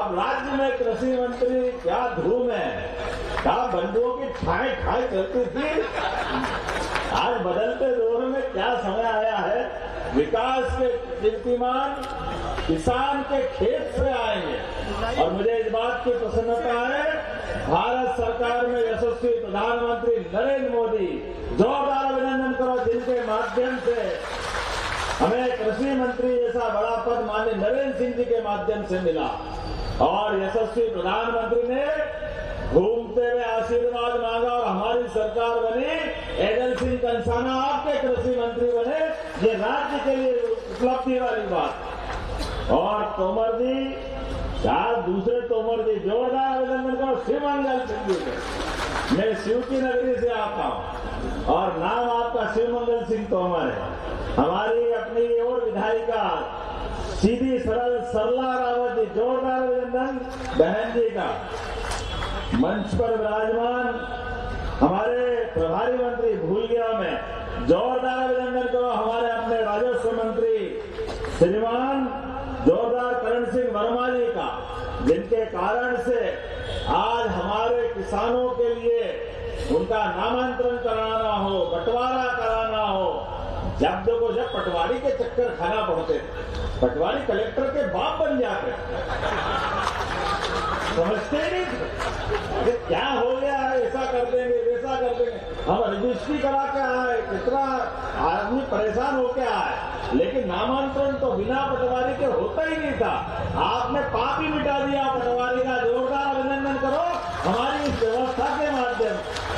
अब राज्य में कृषि मंत्री क्या धूम है, क्या बंधुओं की ठाए ठाए चलती थी। आज बदलते दौर में क्या समय आया है, विकास के कीर्तिमान किसान के खेत से आएंगे। और मुझे इस बात की प्रसन्नता है, भारत सरकार में यशस्वी प्रधानमंत्री नरेंद्र मोदी, जोरदार अभिनंदन करो, जिनके माध्यम से हमें कृषि मंत्री जैसा बड़ा पद माननीय नरेंद्र सिंह जी के माध्यम से मिला। और यशस्वी प्रधानमंत्री ने घूमते हुए आशीर्वाद मांगा और हमारी सरकार बनी। एडल सिंह कंसाना आपके कृषि मंत्री बने, ये राज्य के लिए उपलब्धि वाली बात। और तोमर जी, चार दूसरे तोमर जी, जोरदार अभिनंदन करो शिवमंगल सिंह जी को। मैं शिव की नगरी से आता हूँ और नाम आपका शिवमंगल सिंह तोमर है। हमारी अपनी और विधायिका सीधी सरल सरला रावत जी, जोरदार अभिनंदन बहन जी का। मंच पर विराजमान हमारे प्रभारी मंत्री भूल गया मैं, जोरदार अभिनंदन करो हमारे अपने राजस्व मंत्री श्रीमान जोरदार करण सिंह वर्मा जी का, जिनके कारण से आज हमारे किसानों के लिए उनका नामांतरण कराना हो, बंटवारा कराना हो। जब देखो जब पटवारी के चक्कर खाना पड़ते, पटवारी कलेक्टर के बाप बन जाते, समझते नहीं थे क्या हो गया है, ऐसा कर देंगे वैसा कर देंगे। हम रजिस्ट्री करा के आए, कितना आदमी परेशान होके आए, लेकिन नामांतरण तो बिना पटवारी के होता ही नहीं था। आपने पाप ही मिटा दिया पटवारी का, जोरदार अभिनंदन करो हमारी इस व्यवस्था के माध्यम से,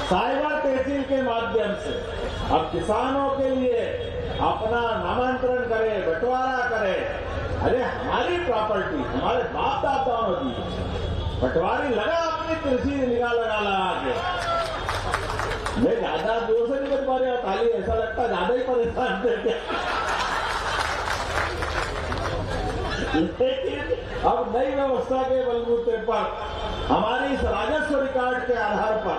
साइबर तहसील के माध्यम से। अब किसानों के लिए अपना नामांतरण करे, बंटवारा करे। अरे हमारी प्रॉपर्टी हमारे बाप दादाओं की, पटवारी लगा अपनी कृषि निगाह लगा के। मैं ज्यादा दूर से नहीं बच पा रहा, ताली ऐसा लगता ज्यादा ही परेशान थे। लेकिन अब नई व्यवस्था के बलबूते पर हमारी इस राजस्व रिकॉर्ड के आधार पर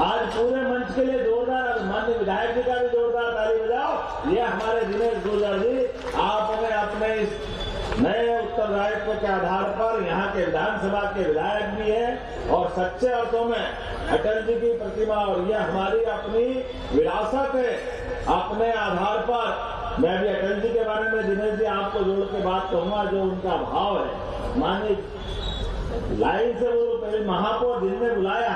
आज पूरे मंच के लिए जोरदार माननीय विधायक जी का भी जोरदार ताली बजाओ। ये हमारे दिनेश गुर्जर जी, आपने अपने इस नए उत्तरदायित्व के आधार पर यहाँ के विधानसभा के विधायक भी हैं और सच्चे अर्थों में अटल जी की प्रतिमा, और यह हमारी अपनी विरासत है। अपने आधार पर मैं भी अटल जी के बारे में दिनेश जी आपको जोड़ के बात कहूंगा, जो उनका भाव है। माननीय लाइन से बोलो, पहले महापौर जिनने बुलाया,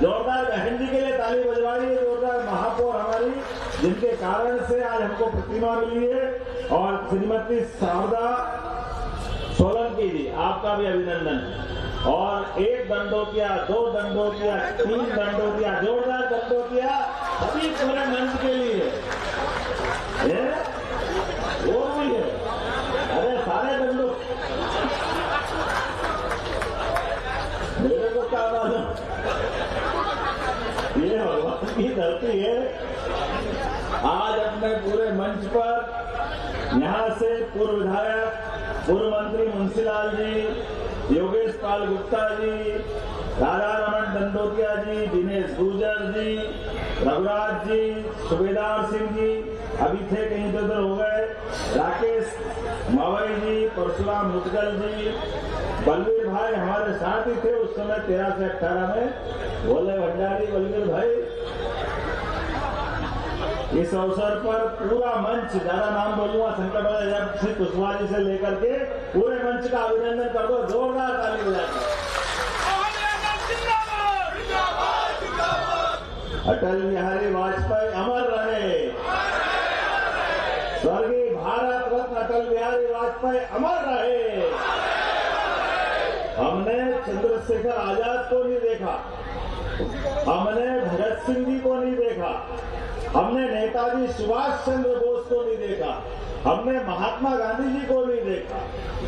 जोरदार बहन जी के लिए ताली बजवाइए, जोरदार महापौर हमारी, जिनके कारण से आज हमको प्रतिमा मिली है। और श्रीमती शारदा सोलंकी जी, आपका भी अभिनंदन। और एक दंडोतिया, दो दंडोतिया, तीन दंडोतिया, जोरदार दंडोतिया सभी पूरे मंच के लिए वो भी है। अरे सारे दंडो, मेरे को क्या मालूम, ये भगवान की धरती है। आज अपने पूरे मंच पर यहाँ से पूर्व विधायक, पूर्व मंत्री मुंशीलाल जी, योगेश पाल गुप्ता जी, राजा रमन दंडोतिया जी, दिनेश गुर्जर जी, रघुराज जी, सुबेदार सिंह जी अभी थे, कहीं इधर हो गए, राकेश मावई जी, परशुराम मुदगल जी, बलवीर भाई हमारे साथ ही थे उस समय 13 से 18 में, भोले भंडारी बलवीर भाई। इस अवसर पर पूरा मंच, ज्यादा नाम बोलूंगा संकट से कुशवाहा जी से लेकर के पूरे मंच का अभिनंदन कर दो, जोरदार ताली बजाकर। अटल बिहारी वाजपेयी अमर रहे, स्वर्गीय भारत रत्न अटल बिहारी वाजपेयी अमर रहे। हमने चंद्रशेखर आजाद को नहीं देखा, हमने भगत सिंह जी को नहीं देखा, हमने नेताजी सुभाष चंद्र बोस को नहीं देखा, हमने महात्मा गांधी जी को नहीं देखा।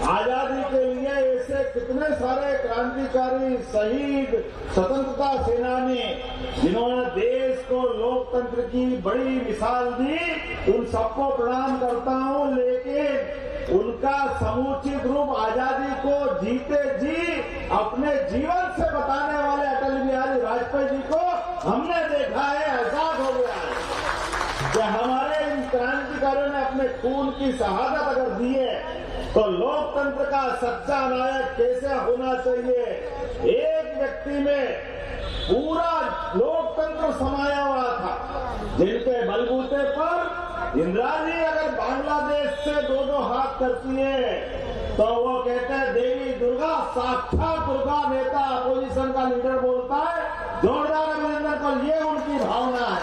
आजादी के लिए ऐसे कितने सारे क्रांतिकारी, शहीद, स्वतंत्रता सेनानी, जिन्होंने देश को लोकतंत्र की बड़ी मिसाल दी, उन सबको प्रणाम करता हूं। लेकिन उनका समुचित रूप आजादी को जीते जी अपने जीवन से बताने वाले अटल बिहारी वाजपेयी जी को हमने देखा है, एहसास हो गया है कि हमारे इन क्रांतिकारियों ने अपने खून की शहादत अगर दी है तो लोकतंत्र का सच्चा नायक कैसे होना चाहिए? एक व्यक्ति में पूरा लोकतंत्र समाया हुआ था, जिनके बलबूते पर इंदिरा जी अगर बांग्लादेश से दो हाथ करती है तो वो कहते हैं देवी दुर्गा, साक्षात दुर्गा नेता अपोजिशन का लीडर बोलता है, जोरदार अभिनंदन कर। ये उनकी भावना है।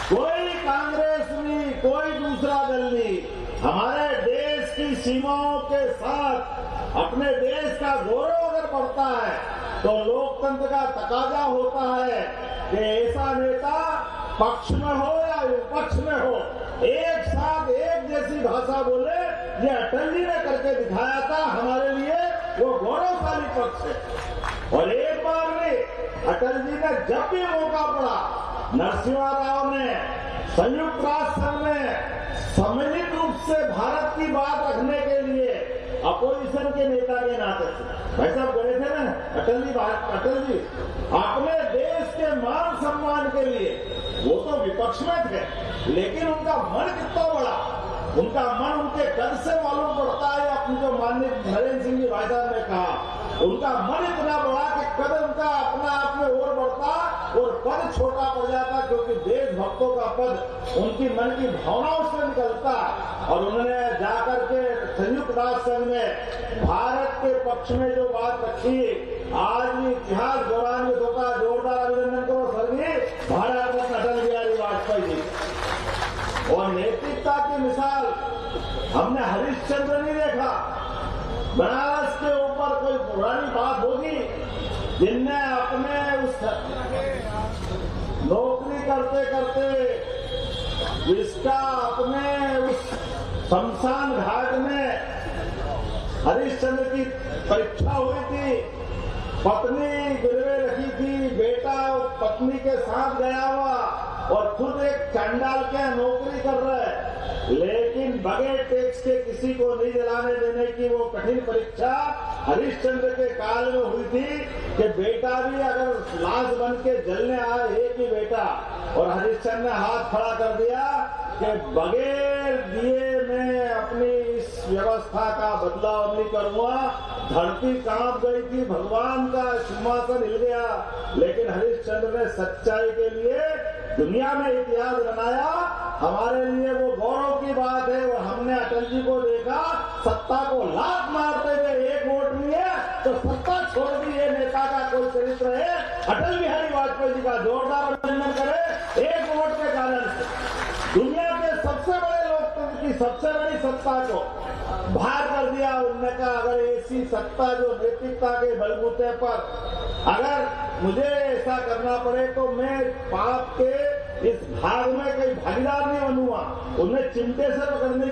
कोई कांग्रेस नहीं, कोई दूसरा दल नहीं, हमारे देश की सीमाओं के साथ अपने देश का गौरव अगर बढ़ता है तो लोकतंत्र का तकाजा होता है कि ऐसा नेता पक्ष में हो या विपक्ष में हो, एक साथ एक जैसी भाषा बोले। ये अटल जी ने करके दिखाया था, हमारे लिए वो गौरवशाली पक्ष है। और एक बार नहीं, अटल जी ने जब भी मौका पड़ा, नरसिम्हा राव ने संयुक्त राष्ट्र संघ में सम्मिलित रूप से भारत की बात रखने के लिए अपोजिशन के नेता के नाते से भाई साहब गए थे ना अटल जी अपने देश के मान सम्मान के लिए। वो तो विपक्ष में थे, लेकिन उनका मन कितना बड़ा, उनका मन उनके कद से मालूम पड़ता है। अपनी जो माननीय नरेंद्र सिंह जी भाई साहब ने कहा, उनका मन इतना बड़ा कि कद उनका अपना आप में और बढ़ता और पद छोटा पड़ जाता, क्योंकि देशभक्तों का पद उनकी मन की भावनाओं से निकलता। और उन्होंने जाकर के संयुक्त राष्ट्र संघ में भारत के पक्ष में जो बात रखी, आज भी इतिहास गौरवान्वित होता। जोरदार अभिनंदन करो स्वर्गीय भारत रत्न अटल बिहारी वाजपेयी जी। और नैतिकता की मिसाल हमने हरिश्चंद्र नहीं देखा। बनारस के ऊपर कोई पुरानी बात होगी, जिनने अपने उस नौकरी करते करते जिसका अपने उस शमशान घाट में हरिश्चंद्र की परीक्षा हुई थी, पत्नी गिरवे रखी थी, बेटा पत्नी के साथ गया हुआ और खुद एक चंडाल के नौकरी कर रहा है, लेकिन बगैर टैक्स के किसी को नहीं जलाने देने की वो कठिन परीक्षा हरिश्चंद्र के काल में हुई थी कि बेटा भी अगर लाश बन के जलने आए, एक ही बेटा, और हरिश्चंद्र ने हाथ खड़ा कर दिया कि बगैर दिए मैं अपनी इस व्यवस्था का बदलाव नहीं करूंगा। धरती कांप गई थी, भगवान का सिंहासन हिल गया, लेकिन हरिश्चंद्र ने सच्चाई के लिए दुनिया में इतिहास बनाया। हमारे लिए वो गौरव की बात है। और हमने अटल जी को देखा, सत्ता को लात मारते हुए एक वोट नहीं है तो सत्ता छोड़ दी, ये नेता का कोई चरित्र है अटल बिहारी वाजपेयी जी का। जोरदार अभिनंदन करें। एक वोट के कारण से दुनिया के सबसे बड़े लोकतंत्र की सबसे बड़ी सत्ता को बाहर कर दिया। उन्होंने कहा अगर ऐसी सत्ता जो नैतिकता के बलबूते पर अगर मुझे ऐसा करना पड़े तो मैं पाप के इस भाग में कहीं भागीदार नहीं बनूंगा। उन्हें चिमटे से पकड़ने